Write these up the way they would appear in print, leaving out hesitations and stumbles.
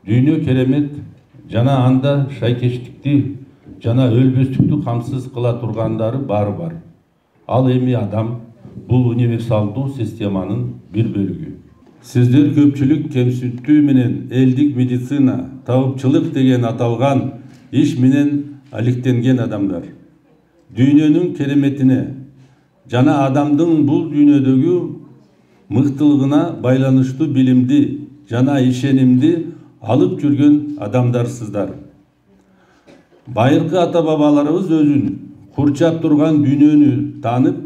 Dünya keremet jana anda şaykештикти жана өлбөстүктү камсыз кыла тургандары бары бар. Ал эми адам бул универсалдуу системанын бир бөлүгү. Сиздер көпчүлүк кемситтүү менен элдик медицина, табыпчылык деген аталган иш менен алектенген адамдар. Дүйнөнүн кереметине жана адамдын бул дүйнөдөгү мыктылыгына байланыштуу билимди жана ишенимди алып жүргөн адамдарсыздар. Байыркы ата бабаларыбыз өзүн курчап турган дүйнөнү таанып,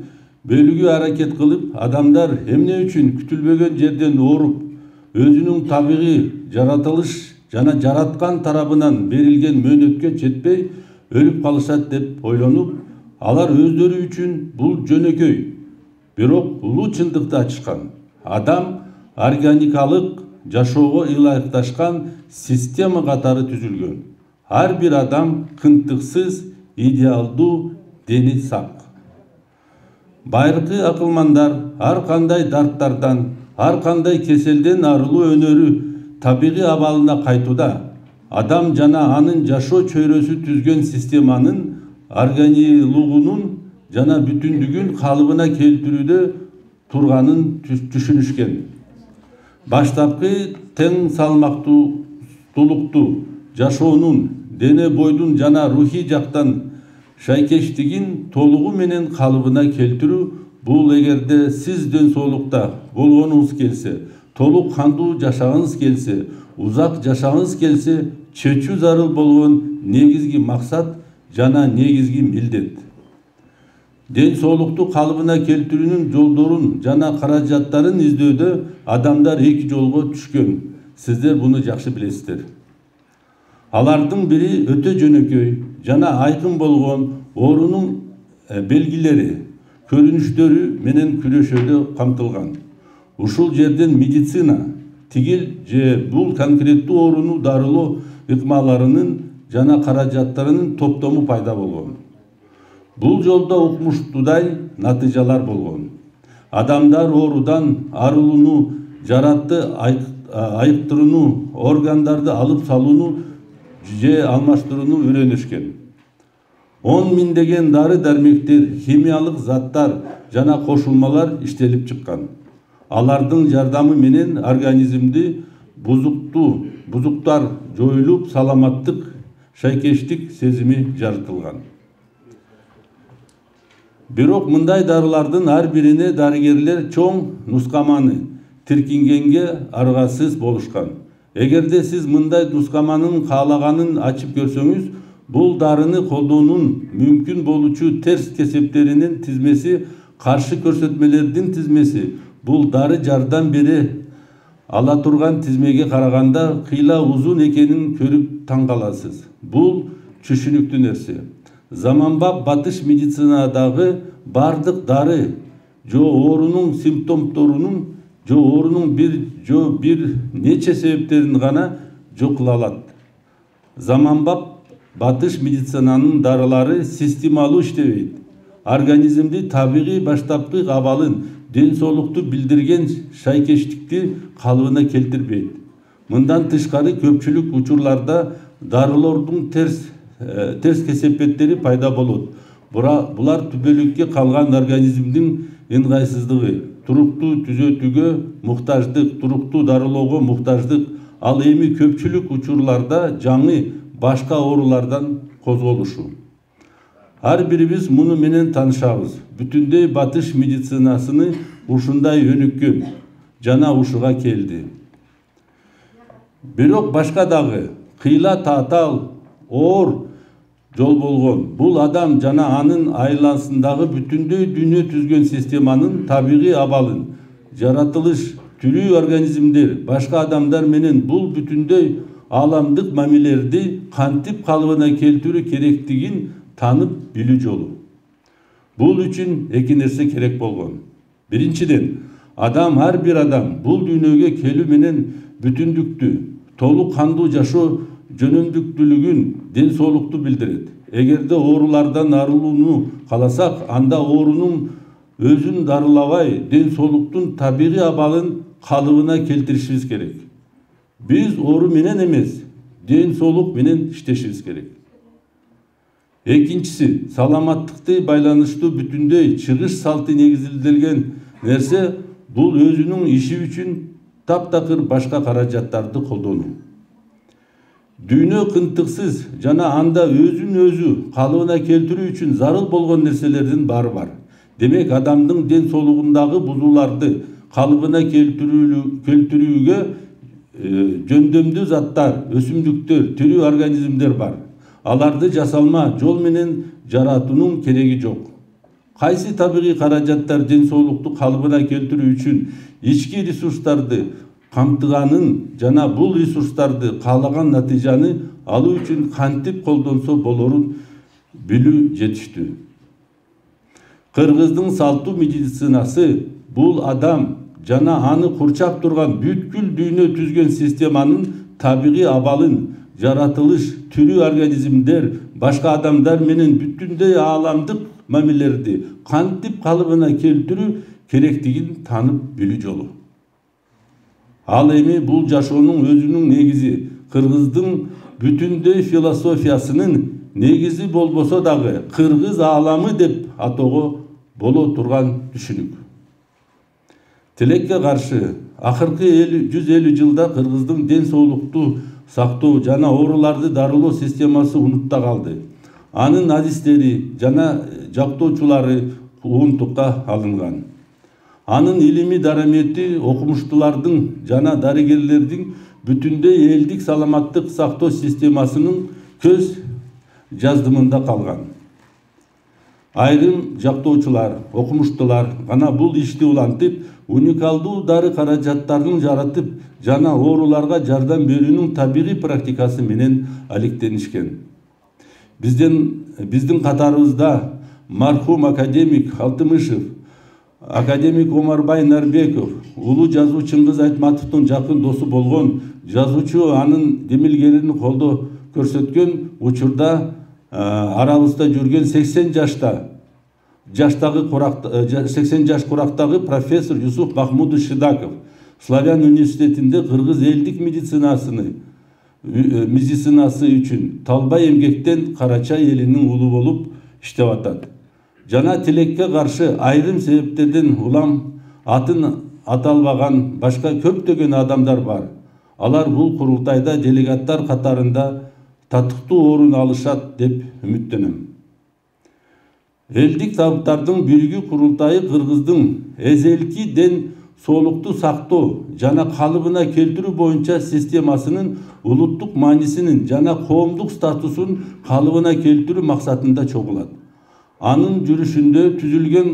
бөлүүгө аракет кылып, адамдар эмне үчүн күтүлбөгөн жерден ооруп, өзүнүн табигый жаратылыш жана жараткан тарабынан берилген мөөнөткө жетпей өлүп калышат деп ойлонуп, алар өздөрү үчүн бул жөнөкөй, бирок улуу чындыкты ачышкан. Адам органикалык жашоого ылайыкташкан система катары түзүлгөн. Ар бир адам кынтыксыз, идеалдуу, дени сак. Байыркы акылмандар ар кандай дарттардан, ар кандай кеселден арылуу өнөрү табигый абалына кайтууда. Адам жана анын жашоо чөйрөсү түзгөн системанын органилугунун жана бүтүндүгүн калыбына келтирүүдө турганын түшүнүшкөн. Баштапкы тең салмактуулукту жашоонун, дене бойдун жана рухий жактан шайкештигин толугу менен калыбына келтирүү, бул эгерде сиз ден соолукта болгонуңуз келсе, толук кандуу жашагыңыз келсе, узак жашагыңыз келсе, чечүү зарыл болгон негизги максат жана негизги милдет. Ден соолукту калыбына келтирүүнүн жолдорун жана каражаттарын издөдө адамдар эки жолго түшкөн. Сиздер буну жакшы билесиздер. Алардын бири өтө жөнөкөй жана айкын болгон оорунун белгилери, көрүнүштөрү менен күрөшүүдө камтылган. Ушул жерден медицина, тигил же бул конкреттүү ооруну дарылоо ыкмаларынын жана каражаттарынын топтому пайда болгон. Бул жолдо укмуштуудай натыйжалар болгон. Адамдар оорудан арылууну, жаратты айыктырууну, органдарды алып салууну же алмаштырууну үйрөнүшкөн. 10 миңдеген дары дармектер, химиялык заттар жана кошулмалар иштелип чыккан. Алардын жардамы менен организмди бузуктар жоюлуп, саламаттык, шайкештик сезими жаратылган. Бирок мындай дарылардын ар бирине дарыгерлер чоң нускаманы тиркингенге аргасыз болушкан. Эгерде сиз мындай нускаманын каалаганын ачып көрсөңүз, бул дарыны колдоонун мүмкүн болуучу терс кесептеринин тизмеси, каршы көрсөтмөлөрдүн тизмеси, бул дары жардам бере ала турган тизмеге караганда кыйла узун экенин көрүп таң каласыз. Бул түшүнүктүү нерсе. Заманбап батыш медицинадагы бардык дары жо оорунун симптомдорунун жо оорунун бир нече себептерин гана жоккула алат. Заманбап батыш медицинанын дарылары системалуу иштебейт. Организмди табигый баштапкы абалын, ден соолукту билдирген шайкештикти калыбына келтирбейт. Мындан тышкары көпчүлүк учурларда дарылордун терс кесепеттери пайда болот. Булар түбөлүккө калган организмдин ыңгайсыздыгы, туруктуу түзөтүүгө муктаждык, туруктуу дарылоого муктаждык, ал эми көпчүлүк учурларда жаңы башка оорулардан козголушу. Ар бирибиз муну менен таанышабыз. Бүтүндөй батыш медицинасыны ушундай өнүккөн жана ушуга келди. Бирок башка дагы кыйла татаал оор жол болгон. Бул адам жана анын айласындагы бүтүндөй дүйнө түзгөн системанын табигый абалын, жаратылыш, тирүү организмдер, башка адамдар менен бул бүтүндөй ааламдык мамилелерди кантип калыбына келтирүү керектигин танып билүү жолу. Бул үчүн эки нерсе керек болгон. Биринчиден, ар бир адам бул дүйнөгө келүү менен бүтүндүктү, толук кандуу жашоо жөнөмдүктүүлүгүн, ден соолукту билдирет. Эгерде оорулардан арылууну кааласак, анда оорунун өзүн дарылабай, ден соолуктун табигый абалын калыбына келтиришибиз керек. Biz oru menен emес, ден соолук менен иштешибиз керек. Экинчиси, саламаттыкты байланыштуу бүтүндөй чыгыш салты негизделген нерсе бул өзүнүн иши үчүн таптакыр башка каражаттарды колдонуу. Дүйнө кынтыксыз жана анда өзүн өзү калыбына келтирүү үчүн зарыл болгон нерселердин баары бар. Демек адамдын ден соолугундагы бузууларды калыбына келтирүүгө жөндөмдүү заттар, өсүмдүктөр, тирүү организмдер бар. Аларды жасалма жол менен жаратуунун кереги жок. Кайсы табигый каражаттар ден соолукту калыбына келтирүү үчүн ички ресурстарды камтыганын жана бул ресурстарды каалаган натыйжаны алуу үчүн кантип колдонсо болорун билүү жетиштүү. Кыргыздын салтуу медицинасы бул адам жана аны курчап турган бүткүл дүйнө түзгөн системанын табигый абалын, жаратылыш, тирүү организмдер, башка адамдар менен бүтүндөй ааламдык мамилелерди кантип калыбына келтирүү керектигин танып билүү жолу. Ал эми бул жашоонун өзүнүн негизи, кыргыздын бүтүндөй философиясынын негизи болбосо дагы кыргыз ааламы деп атоого боло турган түшүнүк. Тилекке каршы акыркы 150 жылда кыргыздын ден соолукту сактоо жана ооруларды дарылоо системасы унутта калды. Анын адистери жана жактоочулары угунтукка алынган. Анын илимий дарамети окумуштуулардын жана дарыгерлердин бүтүндөй элдик саламаттык сактоо системасынын көз жаздымында калган. Айрым жактоочулар, окумуштуулар гана бул ишти улантып, уникалдуу дары каражаттарын жаратып жана ооруларга жардам берүүнүн табигый практикасы менен алектенишкен. Биздин катарыбызда мархум академик Алтымышев, академик Омарбай Нарбеков, улуу жазуу Чыңгыз Айтматовдун жакын досу болгон жазуучу анын демилгерин колдоо көрсөткөн учурда арабызда жүрген 80 жаш курактагы профессор Юсуф Махмудович Шидаков Славян университетинде кыргыз элдик медицинасы үчүн талбай эмгектен Карачай элинин улу болуп иштеп атат. Жана тилекке каршы айрым себептерден улам атын аталбаган башка көптөгөн адамдар бар. Алар бул курултайда делегаттар катарында татыктуу орун алышат деп үмүттөнөм. Элдик табыттардын биригүү курултайы кыргыздын эзелки ден соолукту сактоо жана калыбына келтирүү боюнча системасынын улуттук маанисинин жана коомдук статусун калыбына келтирүү максатында чогулат. Анын жүрүшүндө түзүлгөн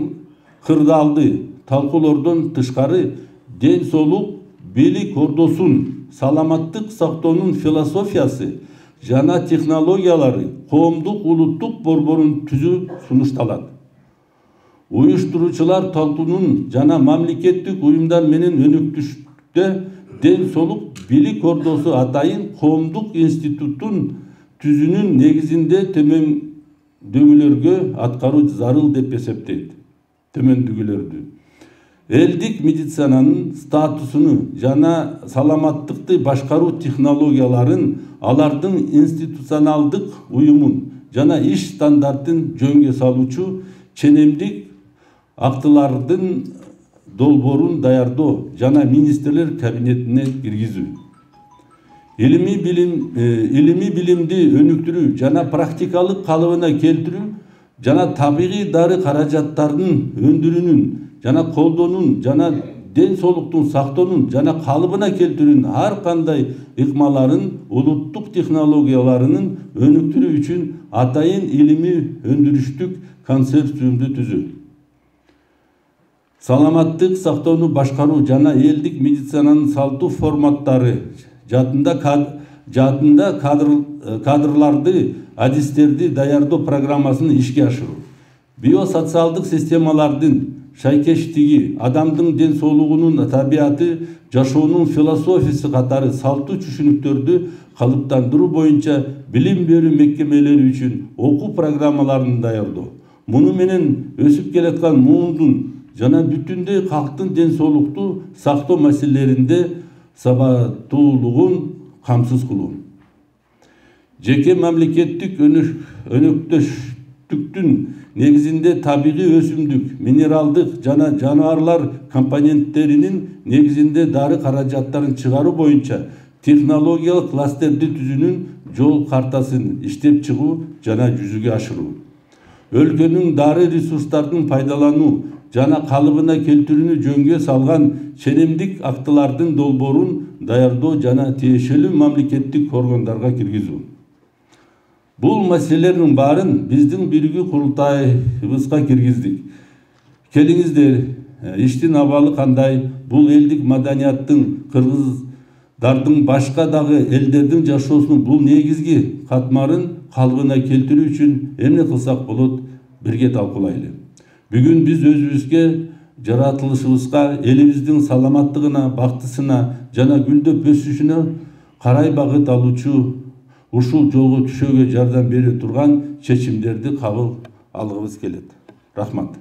кырдаалды талкуулордон тышкары ден соолук бийлик ордосун, саламаттык сактоонун философиясы жана технологиялары коомдук улуттук борборун түзүү сунушталат. Уюштуруучулар талкуунун жана мамлекеттик уюмдар менен өнөктүштүктө ден соолук бийлик ордосу атайын коомдук институттун түзүүнүн негизинде төмөндөгүлөргө аткаруу зарыл деп эсептейт. Төмөндөгүлөрдү элдик медицинанын статусуну жана саламаттыкты башкаруу технологияларын, алардын институционалдык уюмун жана иш стандартын жөнгө салуучу ченемдик актылардын долбоорун даярдоо жана министрлер кабинетине киргизүү. Илимий билимди өнүктүрүү жана практикалык калыбына келтирүү жана табигый дары каражаттарынын өндүрүүнүн жана колдонуунун жана ден соолуктун сактоонун жана калыбына келтирүүнүн ар кандай ыкмаларын улуттук технологияларынын өнүктүрүү үчүн атайын илимий өндүрүштүк консорциумду түзүү. Саламаттык сактоону башкаруу жана элдик медицинанын салттуу форматтары жаатында кадрларды, адистерди даярдоо программасын ишке ашыруу. Биосоциалдык системалардын шайкештиги, адамдын ден соолугунун табияты, жашоонун философиясы катары салттуу түшүнүктөрдү калыптандыруу боюнча билим берүү мекемелери үчүн окуу программаларын даярдоо. Муну менен өсүп келаткан муундун жана бүтүндөй калктын ден соолукту сактоо маселелеринде сабаттуулугун камсыз кылуу. Жеке мамлекеттик өнөктөштүктүн негизинде табигый өсүмдүк, минералдык жана жаныбарлар компоненттеринин негизинде дары каражаттарын чыгаруу боюнча технологиялык кластерди түзүүнүн жол картасын иштеп чыгуу жана жүзүгө ашыруу. Өлкөнүн дары ресурстарын пайдалануу жана калыбына келтирүүнү жөнгө салган ченемдик актылардын долбоорун даярдоо жана тиешелүү мамлекеттик органдарга киргизүү. Бул маселелердин баарын биздин биргүү курултайыбызга киргиздик. Келиңиздер, иштин абалы кандай? Бул элдик маданияттын, кыргыздардын башка дагы элдердин жашоосунун бул негизги катмарын калыбына келтирүү үчүн эмне кылсак болот? Бирге талкуулайлы. Бүгүн биз өзүбүзгө, жаратылышыбызга, элибиздин саламаттыгына, бактысына жана гүлдөп өсүшүнө карай багыт алуучу ушул жолго түшөөгө жардам бере турган чечимдерди кабыл алгыбыз келет. Рахмат.